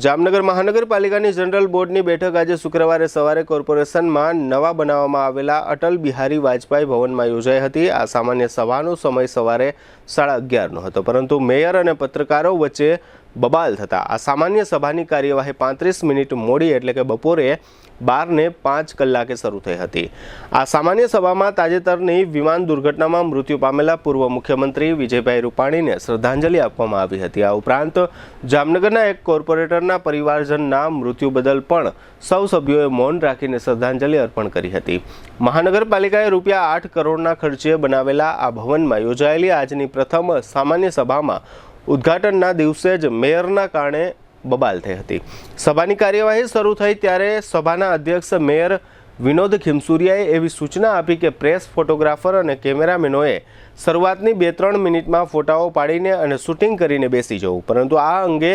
જામનગર મહાનગરપાલિકાની જનરલ બોર્ડની બેઠક આજે શુક્રવારે સવારે કોર્પોરેશનમાં નવા બનાવવામાં આવેલા અટલ બિહારી વાજપેયી ભવનમાં યોજાઈ હતી। આ સામાન્ય સભાનો સમય સવારે 11:30 હતો, પરંતુ મેયર અને પત્રકારો વચ્ચે બબાલ થતા આ સામાન્ય સભાની કાર્યવાહી 35 મિનિટ મોડી એટલે કે બપોરે 12:05 શરૂ થઈ હતી। આ સામાન્ય સભામાં તાજેતરની વિમાન દુર્ઘટનામાં મૃત્યુ પામેલા પૂર્વ મુખ્યમંત્રી વિજયભાઈ રૂપાણીને શ્રદ્ધાંજલિ આપવામાં આવી હતી। આ ઉપરાંત જામનગરના એક કોર્પોરેટરના પરિવારજનના મૃત્યુ બદલ પણ સૌ સભ્યોએ મૌન રાખીને શ્રદ્ધાંજલિ અર્પણ કરી હતી। મહાનગરપાલિકાએ ₹8 કરોડના ખર્ચે બનાવેલા આ ભવનમાં યોજાયેલી આજની પ્રથમ સામાન્ય સભામાં ઉદ્ઘાટનના દિવસે જ મેયરના કારણે બબાલ થઈ હતી। સભાની કાર્યવાહી શરૂ થઈ ત્યારે સભાના અધ્યક્ષ મેયર વિનોદ ખીમસુરિયાએ એવી સૂચના આપી કે પ્રેસ, ફોટોગ્રાફર અને કેમેરામેનોએ શરૂઆતની 2-3 મિનિટમાં ફોટાઓ પાડીને અને શૂટિંગ કરીને બેસી જવું, પરંતુ આ અંગે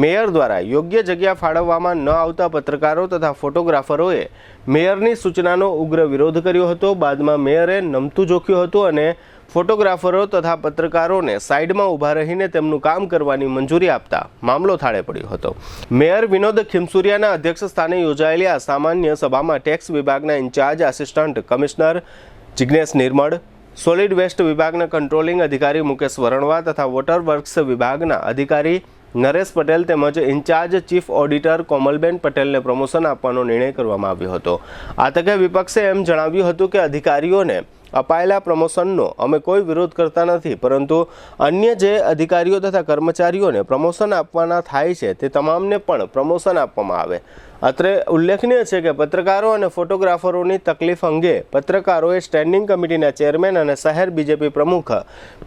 મેયર દ્વારા યોગ્ય જગ્યા ફાળવવામાં ન આવતા પત્રકારો તથા ફોટોગ્રાફરોએ મેયરની સૂચનાનો ઉગ્ર વિરોધ કર્યો હતો। બાદમાં મેયરે નમતું જોખ્યું હતું અને ફોટોગ્રાફરો તથા પત્રકારોને સાઈડમાં ઊભા રહીને તેમનું કામ કરવાની મંજૂરી આપતા મામલો થાળે પડ્યો હતો। મેયર વિનોદ ખીમસુરિયાના અધ્યક્ષ સ્થાને યોજાયેલી આ સામાન્ય સભામાં ટેક્સ વિભાગના ઇન્ચાર્જ આસિસ્ટન્ટ કમિશનર જિગ્નેશ નિર્મળ, સોલિડ વેસ્ટ વિભાગના કંટ્રોલિંગ અધિકારી મુકેશ વરણવા તથા વોટર વર્ક્સ વિભાગના અધિકારી નરેશ પટેલ તેમજ ઇન્ચાર્જ ચીફ ઓડિટર કોમલબેન પટેલને પ્રમોશન આપવાનો નિર્ણય કરવામાં આવ્યો હતો। આ તકે વિપક્ષે એમ જણાવ્યું હતું કે અધિકારીઓને અપાયેલા પ્રમોશનનો અમે કોઈ વિરોધ કરતા નથી, પરંતુ અન્ય જે અધિકારીઓ તથા કર્મચારીઓને પ્રમોશન આપવાના થાય છે તે તમામને પણ પ્રમોશન આપવામાં આવે। અત્રે ઉલ્લેખનીય છે કે પત્રકારો અને ફોટોગ્રાફરોની તકલીફ અંગે પત્રકારોએ સ્ટેન્ડિંગ કમિટીના ચેરમેન અને શહેર બીજેપી પ્રમુખ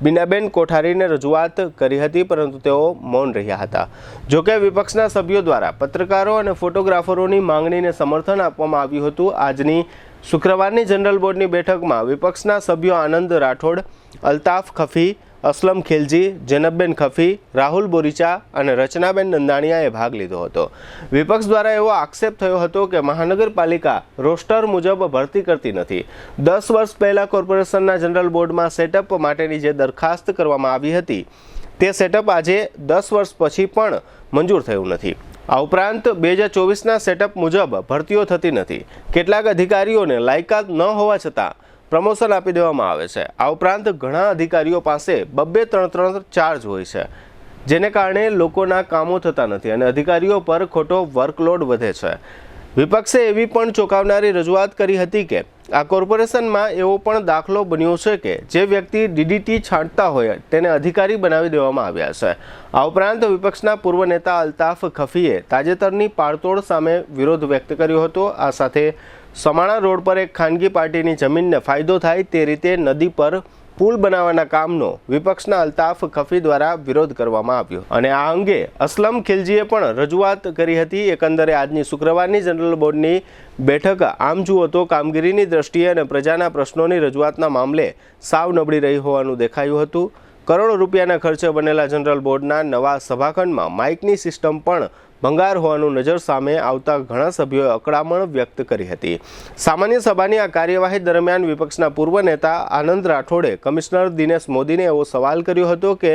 બીનાબેન કોઠારીને રજૂઆત કરી હતી, પરંતુ તેઓ મૌન રહ્યા હતા। જોકે વિપક્ષના સભ્યો દ્વારા પત્રકારો અને ફોટોગ્રાફરોની માંગણીને સમર્થન આપવામાં આવ્યું હતું। આજની શુક્રવારની જનરલ બોર્ડની બેઠકમાં વિપક્ષના સભ્યો આનંદ રાઠોડ, અલ્તાફ ખફી, અસલમ ખિલજી, જૈનબબેન ખફી, રાહુલ બોરીચા અને રચનાબેન નંદાણીયાએ ભાગ લીધો હતો। વિપક્ષ દ્વારા એવો આક્ષેપ થયો હતો કે મહાનગરપાલિકા રોસ્ટર મુજબ ભરતી કરતી નથી। 10 વર્ષ પહેલા કોર્પોરેશનના જનરલ બોર્ડમાં સેટઅપ માટેની જે દરખાસ્ત કરવામાં આવી હતી તે સેટઅપ આજે 10 વર્ષ પછી પણ મંજૂર થયું નથી। આ ઉપરાંત 2024ના સેટઅપ મુજબ ભરતીઓ થતી નથી। કેટલાક અધિકારીઓને લાયકાત ન હોવા છતાં પ્રમોશન આપી દેવામાં આવે છે। આ ઉપરાંત ઘણા અધિકારીઓ પાસે 2-3 ચાર્જ હોય છે, જેને કારણે લોકોના કામો થતા નથી અને અધિકારીઓ પર ખોટો વર્કલોડ વધે છે। વિપક્ષે એવી પણ ચોંકાવનારી રજૂઆત કરી હતી કે આ કોર્પોરેશનમાં એવો પણ દાખલો બન્યો છે કે જે વ્યક્તિ ડીડીટી છાંટતા હોય તેને અધિકારી બનાવી દેવામાં આવ્યા છે। આ ઉપરાંત વિપક્ષના પૂર્વ નેતા અલ્તાફ ખફીએ તાજેતરની પાળતોડ સામે વિરોધ વ્યક્ત કર્યો હતો। આ સાથે સમાણા રોડ પર એક ખાનગી પાર્ટીની જમીનને ફાયદો થાય તે રીતે નદી પર પુલ બનાવવાના કામનો વિપક્ષના અલ્તાફ ખફી દ્વારા વિરોધ કરવામાં આવ્યો અને આ અંગે અસલમ ખિલજીએ પણ રજૂઆત કરી હતી। એકંદરે આજની શુક્રવારની જનરલ બોર્ડની બેઠક આમ જુઓ તો કામગીરીની દ્રષ્ટિએ અને પ્રજાના પ્રશ્નોની રજૂઆતના મામલે સાવ નબળી રહી હોવાનું દેખાયું હતું। કરોડો રૂપિયાના ખર્ચે બનેલા જનરલ બોર્ડના નવા સભાખંડમાં માઇકની સિસ્ટમ પણ ભંગાર હોવાનું નજર સામે આવતા ઘણા સભ્યોએ અકળામણ વ્યક્ત કરી હતી। સામાન્ય સભાની આ કાર્યવાહી દરમિયાન વિપક્ષના પૂર્વ નેતા આનંદ રાઠોડે કમિશનર દિનેશ મોદીને એવો સવાલ કર્યો હતો કે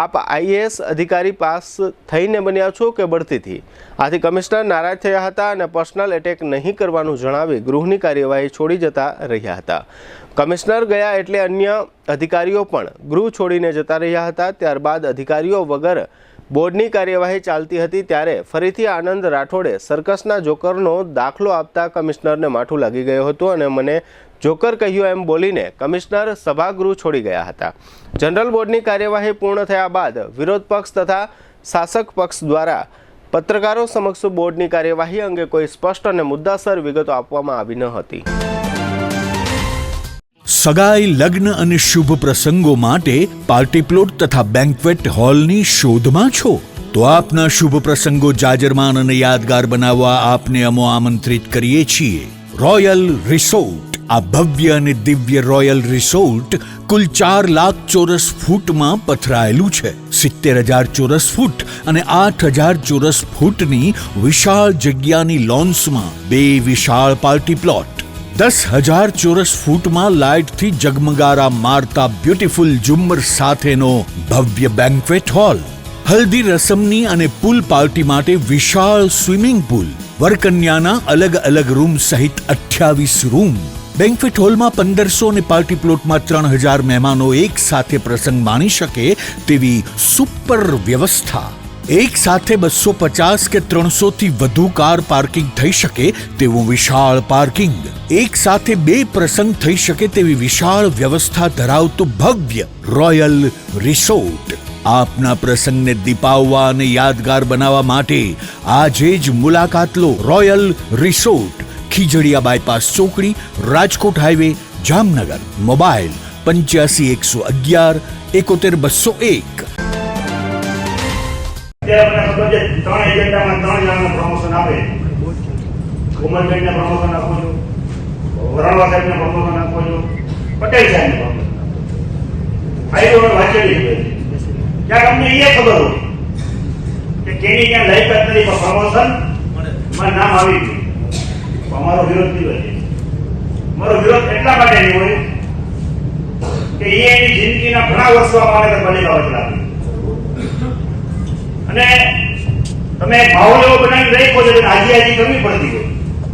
આપ IAS અધિકારી પાસ થઈને બન્યા છો કે બઢતીથી? આથી કમિશનર નારાજ થયા હતા અને પર્સનલ એટેક નહીં કરવાનું જણાવી ગૃહની કાર્યવાહી છોડી જતા રહ્યા હતા। કમિશનર ગયા એટલે અન્ય અધિકારીઓ પણ ગૃહ છોડીને જતા રહ્યા હતા। ત્યારબાદ અધિકારીઓ વગર બોર્ડની કાર્યવાહી ચાલતી હતી ત્યારે ફરીથી આનંદ રાઠોડે સર્કસના જોકરનો દાખલો આપતા કમિશનરને માઠું લાગી ગયો હતો અને મને જોકર કહ્યું એમ બોલીને કમિશનર સભાગૃહ છોડી ગયા હતા। જનરલ બોર્ડની કાર્યવાહી પૂર્ણ થયા બાદ વિરોધ પક્ષ તથા શાસક પક્ષ દ્વારા પત્રકારો સમક્ષ બોર્ડની કાર્યવાહી અંગે કોઈ સ્પષ્ટ અને મુદ્દાસર વિગતો આપવામાં આવી ન હતી। સગાઈ, લગ્ન અને શુભ પ્રસંગો માટે પાર્ટી પ્લોટ તથા બેન્ક્વેટ હોલની શોધમાં છો તો આપના શુભ પ્રસંગો જાજરમાન અને યાદગાર બનાવવા આપને અમો આમંત્રિત કરીએ છીએ। રોયલ રિસોર્ટ, આ ભવ્ય અને દિવ્ય રોયલ રિસોર્ટ કુલ 4 લાખ ચોરસ ફૂટમાં પથરાયેલું છે। 70,000 ચોરસ ફૂટ અને 8,000 ચોરસ ફૂટની વિશાળ જગ્યાની લોન્સમાં 2 વિશાળ પાર્ટી પ્લોટ, 10,000 ચોરસ ફૂટમાં લાઇટથી જગમગારા મારતા બ્યુટીફુલ ઝુમ્મર સાથેનો ભવ્ય બેન્ક્વેટ હોલ, હલ્દી રસમની અને પૂલ પાર્ટી માટે વિશાળ સ્વિમિંગ પૂલ, વરકન્યાના અલગ અલગ રૂમ સહિત 28 રૂમ, બેન્ક્વેટ હોલમાં 1500 અને પાર્ટી પ્લોટમાં 3000 મહેમાનો એક સાથે પ્રસંગ માણી શકે તેવી સુપર વ્યવસ્થા, એક સાથે 250 કે 300 થી વધુ કાર પાર્કિંગ થઈ શકે તેવું વિશાળ પાર્કિંગ, એક સાથે 2 પ્રસંગ થઈ શકે તેવી વિશાળ વ્યવસ્થા ધરાવતું ભવ્ય રોયલ રિસોર્ટ. આપના પ્રસંગને દીપાવવા અને યાદગાર બનાવવા માટે આજે જ મુલાકાત લો રોયલ રિસોર્ટ, ખીજડીયા બાયપાસ ચોકડી, રાજકોટ હાઈવે, જામનગર. મોબાઈલ 85 111 71 201. અત્યારે મને ખબર છે 3 એજન્ડામાં 3 જણાનું પ્રમોશન આપે. કોમલબેનને પ્રમોશન આપો છો, વરાળવા સાહેબને પ્રમોશન આપો છો, પટેલ સાહેબને પ્રમોશન આઈ વાંચેલી છે. ત્યારે અમને એ ખબર હોય કે કેની ક્યાં લાયકાત નથી, પણ પ્રમોશન માં નામ આવી ગયું. અમારો વિરોધ નહીં હોય. મારો વિરોધ એટલા માટે નહીં હોય કે એની જિંદગીના ઘણા વર્ષો અમારે પાલિકા વચ્ચે લાગે અને તમે માહોલ એવો બનાવી રાખ્યો છે કે હાજી કરવી પડતી હોય.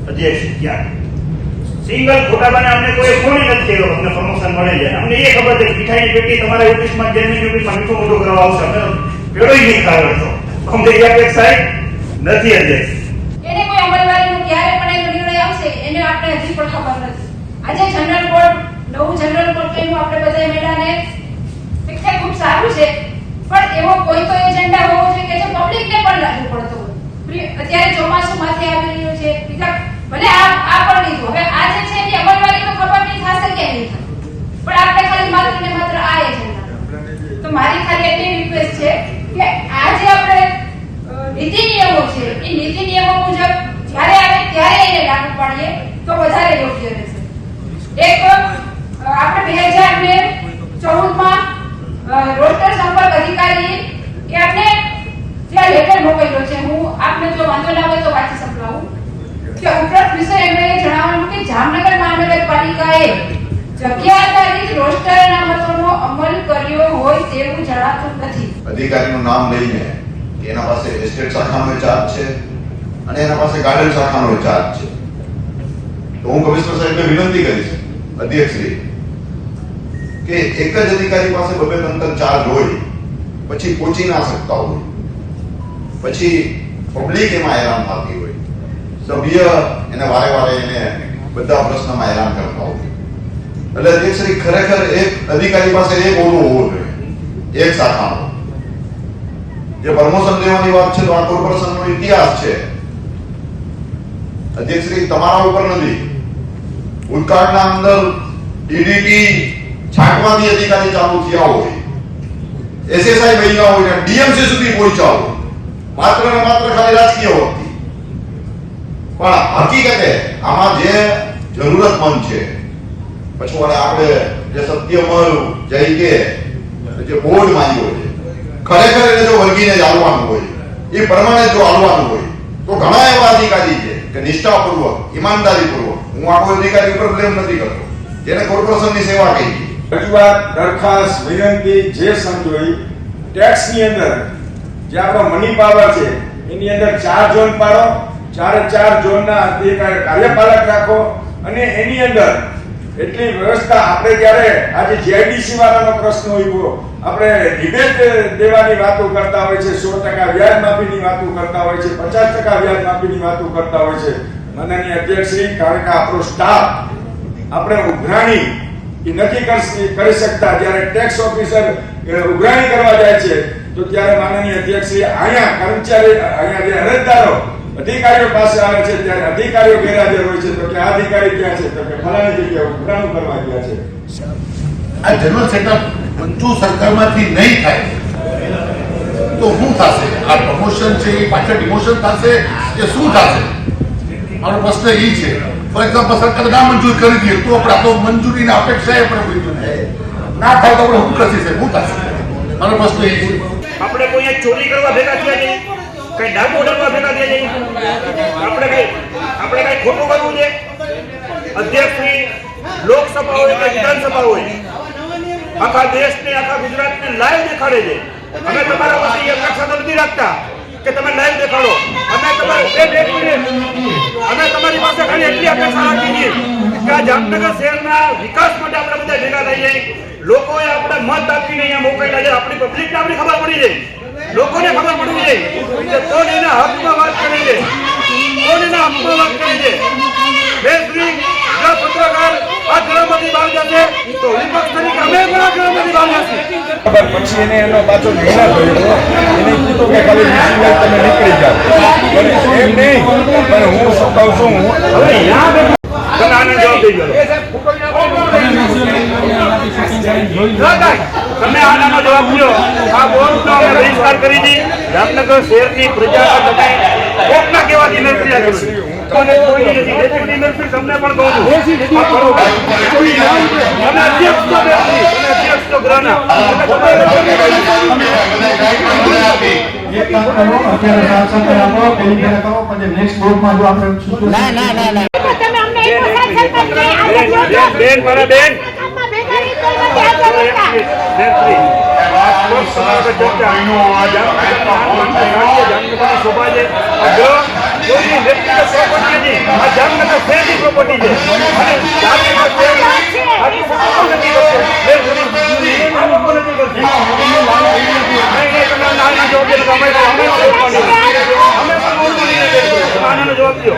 અધ્યક્ષ ક્યાં સિંગલ ખોટાબાને અમને કોઈ ફોન નથી કર્યો અમને પ્રમોશન મળે છે. અમને એ ખબર છે કે મીઠાઈની પેટી તમારા ઓફિસમાં જેની ઓફિસમાં મીઠું મોટું કરવા આવશે, અમે પેડો નહીં ખાવે છો. અમને એક સાહેબ નથી અધ્યક્ષ. એને કોઈ અમલવારીનો ક્યારે પણ એનો નિર્ણય આવશે એને આપણે હજી પણ ખબર નથી. આજે જનરલ બોર્ડ નવું જનરલ બોર્ડ કેનું આપણે બધા મેળાને શિક્ષણ ખૂબ સારું છે, પણ એવો કોઈ તો એજન્ડા હોવો જોઈએ કે જે પબ્લિકને પણ લાગુ પડતો હોય. અત્યારે ચોમાસું માથે આવી રહ્યું છે, બીજા ભલે આ પણ લીધું, હવે આ જે છે એની અમલવારી તો ખબર નહીં થશે કે નહીં થાય, પણ આપણે ખાલી માત્ર ને માત્ર આ એજન્ડા. તો મારી ખાલી એટલી રિક્વેસ્ટ છે કે આ જે આપણે નીતિ નિયમો છે એ નીતિ નિયમો મુજબ જ્યારે આવે ત્યારે એને લાગુ પાડીએ તો વધારે યોગ્ય રહેશે. એક આપણે 2014માં રોસ્ટર સંપર્ક અધિકારી કે આપણે જે લેટર મોકલ્યો છે, હું આપને જો વાંધો ના હોય તો વાંચી સંભળાવું કે ઉપરોક્ત વિષય એમણે જણાવવાનું કે જામનગર મહાનગરપાલિકાએ જગ્યા આધારિત રોસ્ટર અનામતોનો અમલ કર્યો હોય તેવું જણાતું નથી. અધિકારીનું નામ લઈને એના પાસે એસ્ટેટ શાખાનો ચાર્જ છે અને એના પાસે ગાર્ડન શાખાનો ચાર્જ છે. તો હું કમિશનર સાહેબને વિનંતી કરીશ અધ્યક્ષશ્રી કે એક જ અધિકારી પાસે 2-3 ચાર્જ હોય પછી પહોંચી ના શકતા હોય, પછી પબ્લિક એમાં હેરાન થતી હોય, સભ્ય એને વારે એને બધા પ્રશ્નમાં હેરાન કરતા હોય. એટલે અધ્યક્ષશ્રી ખરેખર એક અધિકારી પાસે એક ઓળો હોવો જોઈએ, એક શાખાનો. જે પ્રમોશન લેવાની વાત છે તો આ કોર્પોરેશનનો ઇતિહાસ છે અધ્યક્ષશ્રી, તમારા ઉપર નથી. ભૂતકાળના અંદર ડીડીટી છાંટવાથી અધિકારી ચાલુ થયા હોય, એસએસઆઈ બન્યા હોય ને ડીએમસી સુધી પહોંચ્યા હોય, માત્ર ને માત્ર ખાલી રાજકીય હોતી. પણ હકીકતે આમાં જે જરૂરતમંદ છે, પછી આપણે જે સત્યમલ જય કે જે બોર્ડ માંગ્યો છે, ખરેખર એને જો વર્ગીને ચાલવાનું હોય, એ પ્રમાણે જો હાલવાનું હોય તો ઘણા એવા અધિકારી છે કે નિષ્ઠાપૂર્વક, ઈમાનદારીપૂર્વક, હું આ કોઈ અધિકારી ઉપર બ્લેમ નથી કરતો, જેને કોર્પોરેશનની સેવા કરી. રજૂઆત, દરખાસ્ત, વિનંતી જે સમજોઈ ટેક્સની અંદર જે આપણો મની પાવર છે એની અંદર 4 ઝોન પાડો, 4 ઝોનના અધિકારી કાર્યપાલક રાખો અને એની અંદર એટલી વ્યવસ્થા. આપણે જ્યારે આજે જીઆઈડીસી વાળાનો પ્રશ્ન ઉભો, આપણે રિબેટ દેવાની વાતો કરતા હોય છે, 100% વ્યાજ માફીની વાતો કરતા હોય છે, 50% વ્યાજ માફીની વાતો કરતા હોય છે. માનનીય અધ્યક્ષશ્રી, કારણ કે આપણો સ્ટાફ આપણે ઉઘરાણી એ નથી કરી શકતા, જ્યારે ટેક્સ ઓફિસર ઉઘરાણી કરવા જાય છે તો ત્યારે માનનીય અધ્યક્ષશ્રી અહીંયા કર્મચારી, અહીંયા જે અરજદારો અધિકારીઓ પાસે આવે છે ત્યારે અધિકારીઓ ગેરહાજર હોય છે. તો કે આ અધિકારી ક્યાં છે? તો કે ફલાણી જગ્યાએ ઉઘરાણું કરવા ગયા છે. આ જનરલ સેટઅપ મંજૂર સરકારમાંથી નહીં થાય તો શું થશે? આ પ્રમોશન છે એ પાછળ ડિમોશન થશે કે શું થશે? મારો પ્રશ્ન એ છે. ફોર એક્ઝામ્પલ સરકાર ના મંજૂર કરી દે તો આપણે તો મંજૂરીની અપેક્ષા ના થાય તો આપણે શું કરશે? શું થશે? મારો પ્રશ્ન એ છે. આપણે કોઈ ચોરી કરવા ભેગા થયા છે, કઈ ડાકુ ડરવા ભેગા થયા છે, આપણે કઈ ખોટું કરવું છે? અધ્યક્ષની લોકસભા હોય કે વિધાનસભા હોય, આખા દેશને, આખા ગુજરાતને લાઈવ દેખાડે છે અમે તમારા પાસે એ અપેક્ષા તો નથી રાખતા કે તમે લાઈવ દેખાડો. અમે તમારી પાસે ખાલી એટલી અપેક્ષા રાખીએ છીએ કે આ જામનગર શહેરના વિકાસ માટે આપણે બધા ભેગા થઈએ. લોકોએ આપણે મત આપીને અહીંયા મોકલ્યા છે. આપણી પબ્લિકને આપણી ખબર પડી જાય, લોકોને ખબર પડવી જોઈએ કે કોણ એના હકમાં વાત કરે છે, કોણ એના હકમાં વાત કરે છે. દેશની જો પત્રકાર આ ગૃહમાંથી બહાર જશે તો વિપક્ષ તરીકે અમે પણ આ ગૃહમાંથી બહાર જશે. પછી એને એનો પાછો નિર્ણય કર્યો. એને કીધું કે ખાલી 20 મિનિટ તમે નીકળી જાઓ. પણ એમ નહીં, પણ હું શું કહું છું, હવે અહીંયા તમે આને જવાબ દઈ દો. તમે આનો જવાબ દો. આ બોર્ડનો અમે બહિષ્કાર કરી દી. જામનગર શહેરની પ્રજા તમે કોકના કહેવાથી નથી કર્યું. તમને કોઈ નથી. ડેપ્યુટી મેયર તમને પણ કહું છું. અને અધ્યક્ષ તો બેસી, અને અધ્યક્ષ તો ગ્રહના. બેન મારા બેન જવાબ દો.